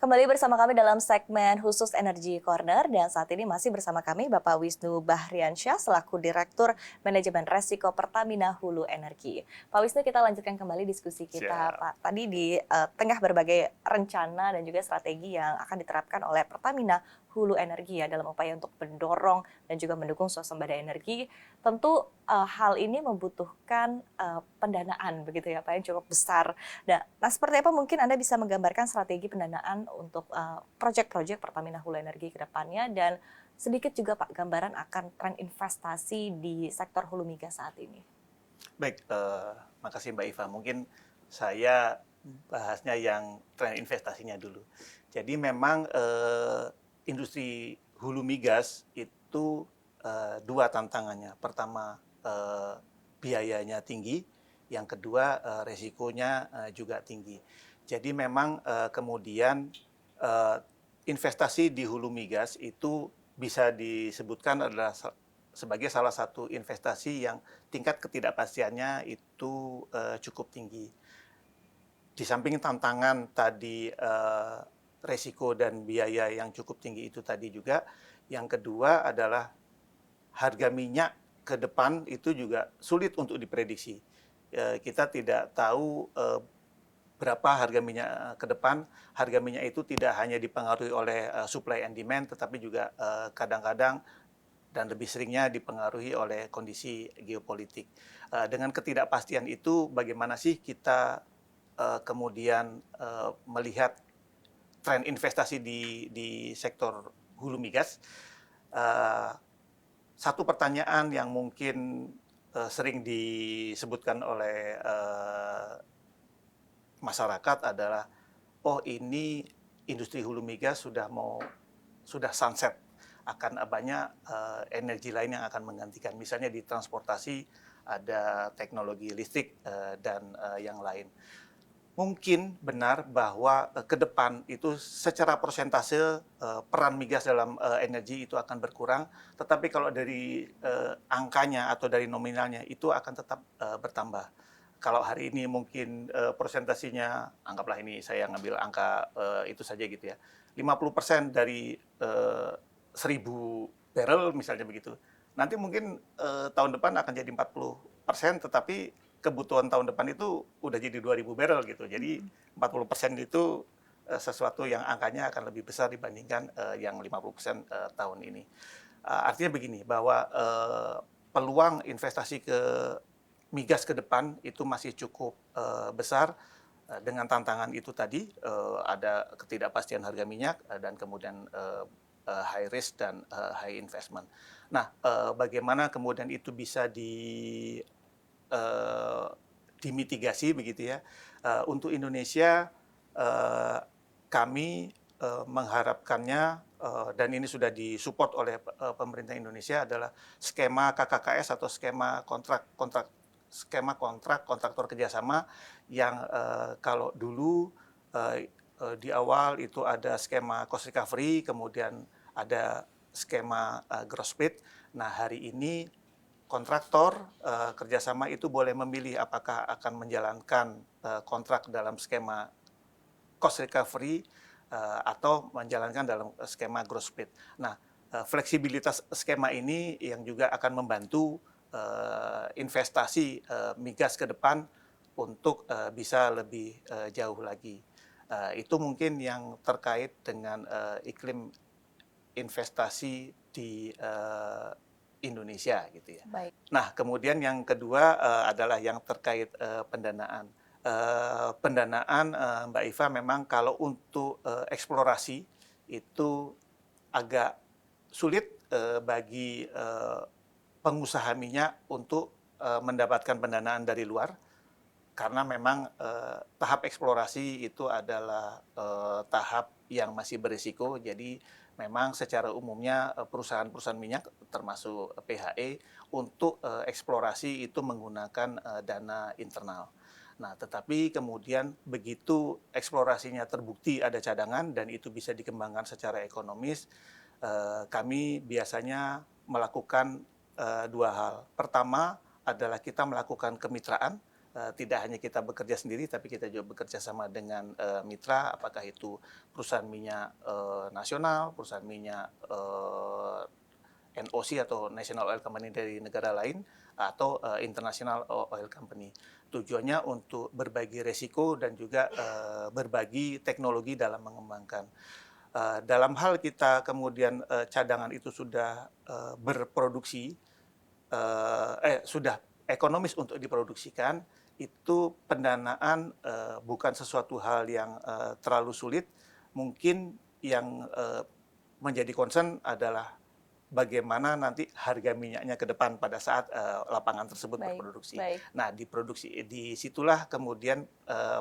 Kembali bersama kami dalam segmen khusus Energy Corner dan saat ini masih bersama kami Bapak Wisnu Bahriansyah selaku Direktur Manajemen Resiko Pertamina Hulu Energi. Pak Wisnu, kita lanjutkan kembali diskusi kita Siap. Pak. Tadi di tengah berbagai rencana dan juga strategi yang akan diterapkan oleh Pertamina Hulu Energi ya dalam upaya untuk mendorong dan juga mendukung swasembada energi, tentu hal ini membutuhkan pendanaan begitu ya Pak yang cukup besar. Nah, seperti apa mungkin Anda bisa menggambarkan strategi pendanaan untuk proyek-proyek Pertamina Hulu Energi ke depannya dan sedikit juga Pak gambaran akan tren investasi di sektor hulu migas saat ini. Baik, makasih Mbak Iva. Mungkin saya bahasnya yang tren investasinya dulu. Jadi memang industri hulu migas itu dua tantangannya. Pertama, biayanya tinggi. Yang kedua, resikonya juga tinggi. Jadi memang kemudian eh, investasi di hulu migas itu bisa disebutkan adalah sebagai salah satu investasi yang tingkat ketidakpastiannya itu cukup tinggi. Di samping tantangan tadi resiko dan biaya yang cukup tinggi itu tadi juga, yang kedua adalah harga minyak ke depan itu juga sulit untuk diprediksi. Kita tidak tahu berapa harga minyak ke depan. Harga minyak itu tidak hanya dipengaruhi oleh supply and demand, tetapi juga kadang-kadang dan lebih seringnya dipengaruhi oleh kondisi geopolitik. Dengan ketidakpastian itu, bagaimana sih kita kemudian melihat tren investasi di sektor hulu migas? Uh, Satu pertanyaan yang mungkin sering disebutkan oleh masyarakat adalah, oh ini industri hulu migas sudah sunset, akan banyak energi lain yang akan menggantikan. Misalnya di transportasi ada teknologi listrik dan yang lain. Mungkin benar bahwa ke depan itu secara persentase peran migas dalam energi itu akan berkurang, tetapi kalau dari angkanya atau dari nominalnya itu akan tetap bertambah. Kalau hari ini mungkin persentasinya, anggaplah ini saya ngambil angka itu saja gitu ya, 50% dari 1.000 barrel misalnya begitu. Nanti mungkin tahun depan akan jadi 40%, tetapi kebutuhan tahun depan itu udah jadi 2.000 barrel gitu. Jadi 40% itu sesuatu yang angkanya akan lebih besar dibandingkan yang 50% tahun ini. Artinya begini, bahwa peluang investasi ke migas ke depan itu masih cukup besar dengan tantangan itu tadi, ada ketidakpastian harga minyak dan kemudian high risk dan high investment. Nah, bagaimana kemudian itu bisa uh, dimitigasi begitu ya? Untuk Indonesia, uh, kami mengharapkannya dan ini sudah disupport oleh pemerintah Indonesia adalah skema KKKS atau skema kontrak kontraktor kerjasama yang kalau dulu di awal itu ada skema cost recovery, kemudian ada skema gross rate. Nah, hari ini kontraktor kerjasama itu boleh memilih apakah akan menjalankan kontrak dalam skema cost recovery atau menjalankan dalam skema gross split. Nah, fleksibilitas skema ini yang juga akan membantu investasi migas ke depan untuk bisa lebih jauh lagi. Itu mungkin yang terkait dengan iklim investasi di Indonesia gitu ya. Baik. Nah, kemudian yang kedua adalah yang terkait pendanaan. Pendanaan Mbak Iva memang kalau untuk eksplorasi itu agak sulit bagi pengusaha minyak untuk mendapatkan pendanaan dari luar karena memang tahap eksplorasi itu adalah tahap yang masih berisiko. Jadi memang secara umumnya perusahaan-perusahaan minyak termasuk PHE untuk eksplorasi itu menggunakan dana internal. Nah, tetapi kemudian begitu eksplorasinya terbukti ada cadangan dan itu bisa dikembangkan secara ekonomis, kami biasanya melakukan dua hal. Pertama adalah kita melakukan kemitraan tidak hanya kita bekerja sendiri, tapi kita juga bekerja sama dengan mitra, apakah itu perusahaan minyak nasional, perusahaan minyak NOC atau National Oil Company dari negara lain, atau International Oil Company. Tujuannya untuk berbagi resiko dan juga berbagi teknologi dalam mengembangkan. Dalam hal kita kemudian cadangan itu sudah berproduksi, sudah ekonomis untuk diproduksikan, itu pendanaan bukan sesuatu hal yang terlalu sulit. Mungkin yang menjadi concern adalah bagaimana nanti harga minyaknya ke depan pada saat lapangan tersebut berproduksi. Baik. Nah, disitulah kemudian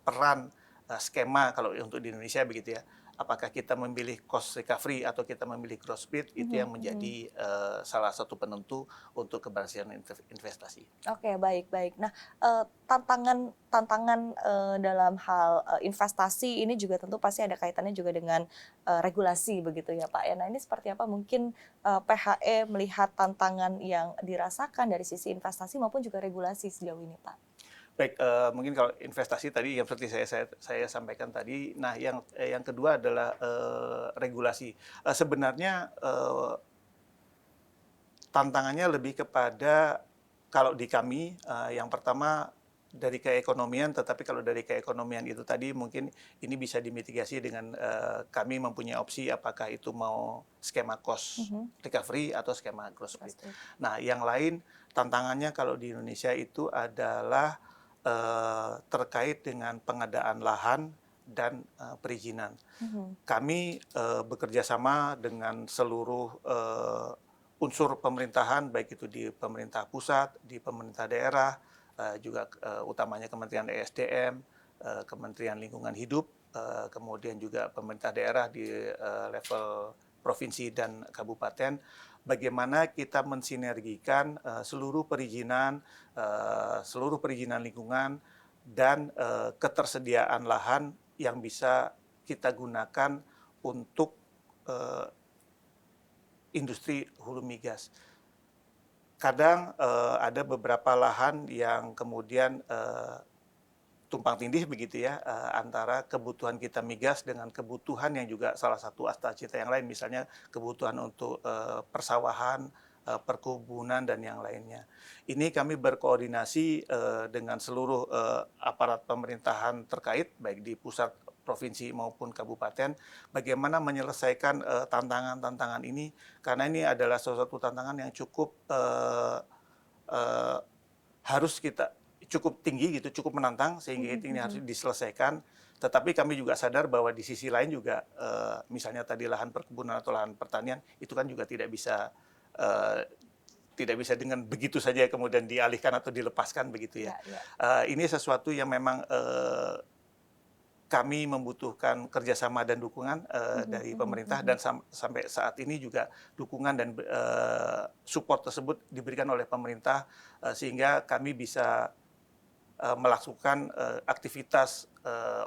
peran skema kalau untuk di Indonesia begitu ya. Apakah kita memilih cost recovery atau kita memilih gross profit, itu yang menjadi salah satu penentu untuk keberhasilan investasi. Oke, baik. Nah, tantangan dalam hal investasi ini juga tentu pasti ada kaitannya juga dengan regulasi begitu ya Pak ya. Nah, ini seperti apa mungkin PHE melihat tantangan yang dirasakan dari sisi investasi maupun juga regulasi sejauh ini Pak? Baik, mungkin kalau investasi tadi yang seperti saya sampaikan tadi. Nah, yang kedua adalah regulasi. Sebenarnya tantangannya lebih kepada kalau di kami, yang pertama dari keekonomian, tetapi kalau dari keekonomian itu tadi mungkin ini bisa dimitigasi dengan kami mempunyai opsi apakah itu mau skema cost recovery atau skema gross profit. Nah, yang lain tantangannya kalau di Indonesia itu adalah terkait dengan pengadaan lahan dan perizinan. Kami bekerja sama dengan seluruh unsur pemerintahan, baik itu di pemerintah pusat, di pemerintah daerah, juga utamanya Kementerian ESDM, Kementerian Lingkungan Hidup, kemudian juga pemerintah daerah di level provinsi dan kabupaten. Bagaimana kita mensinergikan seluruh perizinan lingkungan dan ketersediaan lahan yang bisa kita gunakan untuk industri hulu migas. Kadang ada beberapa lahan yang kemudian tumpang tindih begitu ya, antara kebutuhan kita migas dengan kebutuhan yang juga salah satu cita yang lain, misalnya kebutuhan untuk persawahan, perkebunan dan yang lainnya. Ini kami berkoordinasi dengan seluruh aparat pemerintahan terkait, baik di pusat, provinsi maupun kabupaten, bagaimana menyelesaikan tantangan-tantangan ini, karena ini adalah salah satu tantangan yang cukup harus kita cukup tinggi gitu, cukup menantang, sehingga ini harus diselesaikan. Tetapi kami juga sadar bahwa di sisi lain juga misalnya tadi lahan perkebunan atau lahan pertanian itu kan juga tidak bisa dengan begitu saja kemudian dialihkan atau dilepaskan begitu ya. Ini sesuatu yang memang kami membutuhkan kerjasama dan dukungan dari pemerintah, dan sampai saat ini juga dukungan dan support tersebut diberikan oleh pemerintah sehingga kami bisa melakukan aktivitas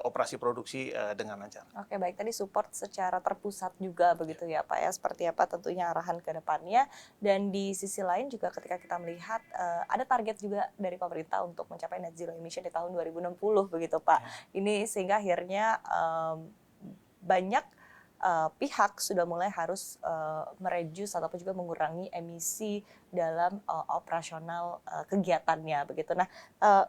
operasi produksi dengan lancar. Oke, baik. Tadi support secara terpusat juga begitu ya Pak ya. Seperti apa tentunya arahan ke depannya. Dan di sisi lain juga ketika kita melihat ada target juga dari pemerintah untuk mencapai net zero emission di tahun 2060 begitu Pak. Ini sehingga akhirnya banyak pihak sudah mulai harus mereduce ataupun juga mengurangi emisi dalam operasional kegiatannya begitu. Nah,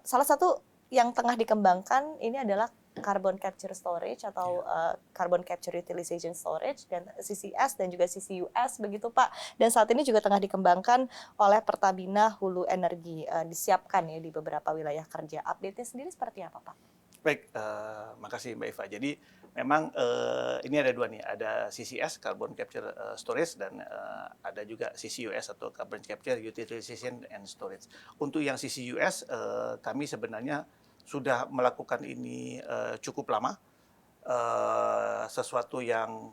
salah satu yang tengah dikembangkan ini adalah carbon capture storage atau carbon capture utilization storage dan CCS dan juga CCUS begitu Pak. Dan saat ini juga tengah dikembangkan oleh Pertamina Hulu Energi, disiapkan ya di beberapa wilayah kerja. Update-nya sendiri seperti apa Pak? Baik, makasih Mbak Eva. Jadi memang ini ada dua nih, ada CCS, Carbon Capture Storage, dan ada juga CCUS atau Carbon Capture Utilization and Storage. Untuk yang CCUS, kami sebenarnya sudah melakukan ini cukup lama, sesuatu yang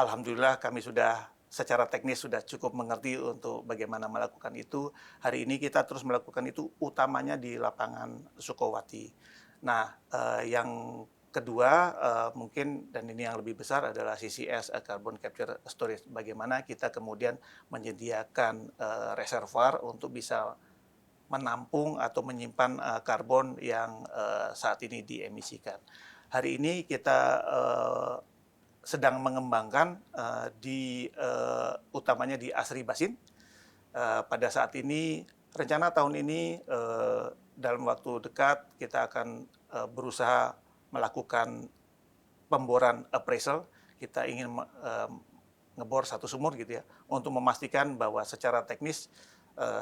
alhamdulillah kami sudah secara teknis sudah cukup mengerti untuk bagaimana melakukan itu. Hari ini kita terus melakukan itu utamanya di lapangan Sukowati. Nah, yang kedua mungkin, dan ini yang lebih besar, adalah CCS, Carbon Capture Storage. Bagaimana kita kemudian menyediakan reservoir untuk bisa menampung atau menyimpan karbon yang saat ini diemisikan. Hari ini kita sedang mengembangkan utamanya di Asri Basin. Pada saat ini rencana tahun ini dalam waktu dekat kita akan berusaha melakukan pemboran appraisal. Kita ingin ngebor satu sumur gitu ya, untuk memastikan bahwa secara teknis,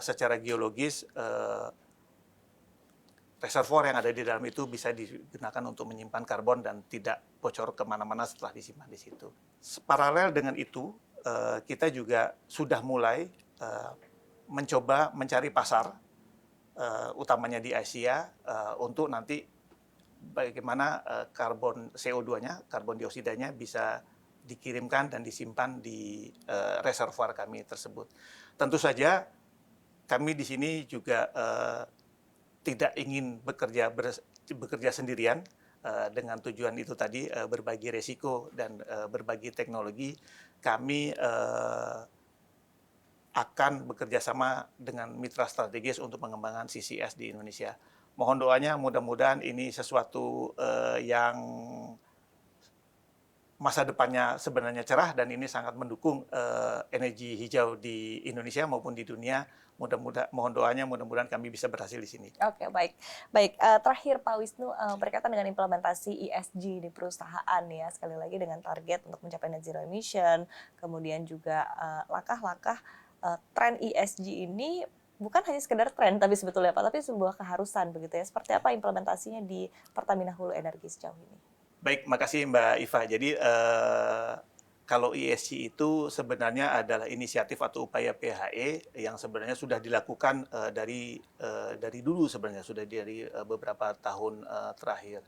secara geologis, reservoir yang ada di dalam itu bisa digunakan untuk menyimpan karbon dan tidak bocor kemana-mana setelah disimpan di situ. Paralel dengan itu, kita juga sudah mulai mencoba mencari pasar, utamanya di Asia, untuk nanti bagaimana karbon CO2-nya, karbon dioksidanya bisa dikirimkan dan disimpan di reservoir kami tersebut. Tentu saja kami di sini juga tidak ingin bekerja sendirian, dengan tujuan itu tadi, berbagi resiko dan berbagi teknologi. Kami akan bekerja sama dengan mitra strategis untuk mengembangkan CCS di Indonesia. Mohon doanya, mudah-mudahan ini sesuatu yang masa depannya sebenarnya cerah dan ini sangat mendukung energi hijau di Indonesia maupun di dunia. Mohon doanya, mudah-mudahan kami bisa berhasil di sini. Oke, baik. Terakhir Pak Wisnu, berkaitan dengan implementasi ESG di perusahaan ya, sekali lagi dengan target untuk mencapai net zero emission, kemudian juga langkah-langkah tren ESG ini bukan hanya sekedar tren tapi sebetulnya Pak, tapi sebuah keharusan begitu ya. Seperti apa implementasinya di Pertamina Hulu Energi sejauh ini? Baik, makasih Mbak Iva. Jadi kalau ESG itu sebenarnya adalah inisiatif atau upaya PHE yang sebenarnya sudah dilakukan dari dulu sebenarnya, sudah dari beberapa tahun terakhir.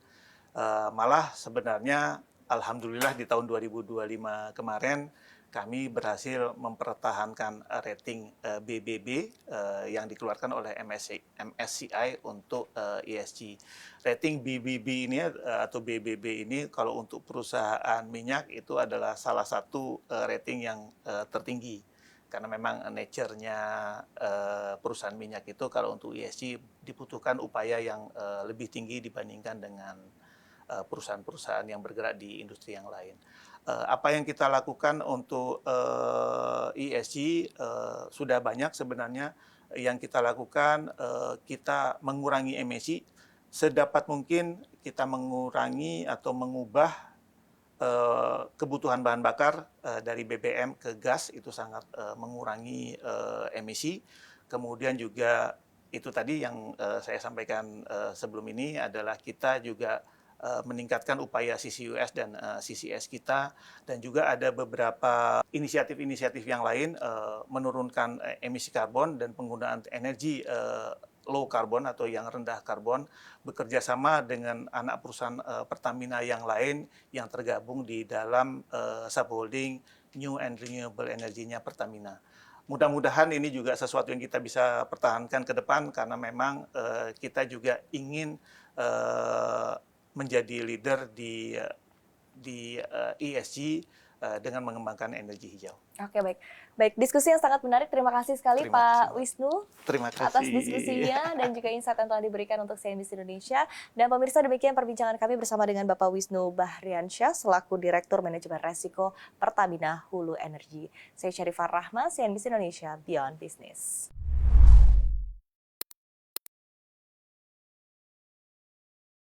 Malah sebenarnya alhamdulillah di tahun 2025 kemarin kami berhasil mempertahankan rating BBB yang dikeluarkan oleh MSCI untuk ESG. Rating BBB ini atau BBB ini kalau untuk perusahaan minyak itu adalah salah satu rating yang tertinggi. Karena memang nature-nya perusahaan minyak itu kalau untuk ESG dibutuhkan upaya yang lebih tinggi dibandingkan dengan perusahaan-perusahaan yang bergerak di industri yang lain. Apa yang kita lakukan untuk ESG sudah banyak sebenarnya yang kita lakukan. Kita mengurangi emisi sedapat mungkin, kita mengurangi atau mengubah kebutuhan bahan bakar dari BBM ke gas, itu sangat mengurangi emisi. Kemudian juga itu tadi yang saya sampaikan sebelum ini adalah kita juga meningkatkan upaya CCUS dan CCS kita, dan juga ada beberapa inisiatif-inisiatif yang lain menurunkan emisi karbon dan penggunaan energi low carbon atau yang rendah karbon, bekerja sama dengan anak perusahaan Pertamina yang lain yang tergabung di dalam subholding New and Renewable Energy-nya Pertamina. Mudah-mudahan ini juga sesuatu yang kita bisa pertahankan ke depan karena memang kita juga ingin menjadi leader di ESG dengan mengembangkan energi hijau. Oke, baik. Diskusi yang sangat menarik. Terima kasih sekali Pak Wisnu atas diskusinya dan juga insight yang telah diberikan untuk CNBC Indonesia. Dan pemirsa, demikian perbincangan kami bersama dengan Bapak Wisnu Bahriansyah selaku Direktur Manajemen Resiko Pertamina Hulu Energi. Saya Syarifah Rahma, CNBC Indonesia Beyond Business.